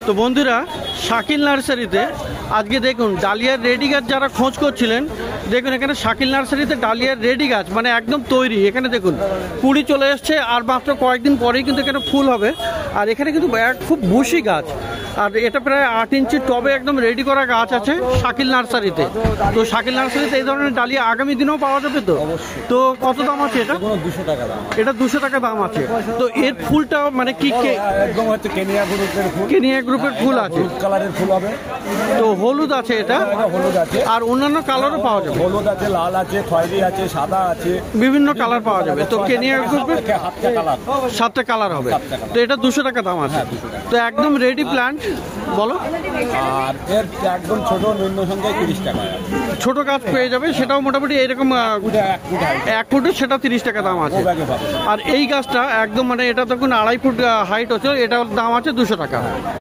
তো বন্ধুরা, শাকিল নার্সারিতে আজকে দেখুন ডালিয়ার রেডি গাছ যারা খোঁজ করছিলেন, দেখুন এখানে শাকিল নার্সারিতে ডালিয়ার রেডি গাছ মানে একদম তৈরি। এখানে দেখুন কুড়ি চলে এসছে, আর মাত্র কয়েকদিন পরেই কিন্তু এখানে ফুল হবে। আর এখানে কিন্তু খুব বুশি গাছ, আর এটা প্রায় 8 ইঞ্চি টবে একদম রেডি করা গাছ আছে শাকিল নার্সারিতে। তো শাকিল নার্সারিতে এই ধরনের ডালিয়া আগামী দিনেও পাওয়া যাবে। তো কত দাম আছে এটা? 200 টাকা দাম। এটা 200 টাকা দাম আছে। তো এর ফুলটা মানে কি একদম হচ্ছে কেনিয়া গ্রুপের ফুল। কেনিয়া গ্রুপের ফুল আছে, হলুদ কালারের ফুল হবে। তো হলুদ আছে এটা, হলুদ আছে, আর অন্যান্য কালারও পাওয়া যাবে। হলুদ আছে, লাল আছে, খয়েরি আছে, সাদা আছে, বিভিন্ন কালার পাওয়া যাবে। তো কেনিয়া গ্রুপের 7টা কালার হবে। তো এটা 200 টাকা দাম আছে। তো একদম রেডি প্ল্যান্ট বলো। আর এর একদম ছোট নিম্ন সংখ্যায় 30 টাকা। ছোট গাছ পেয়ে যাবে, সেটাও মোটামুটি এরকম 1 ফুটের, সেটা 30 টাকা দাম আছে। আর এই গাছটা একদম মানে এটা তখন 2.5 ফুট হাইট হচ্ছে, এটার দাম আছে 200 টাকা।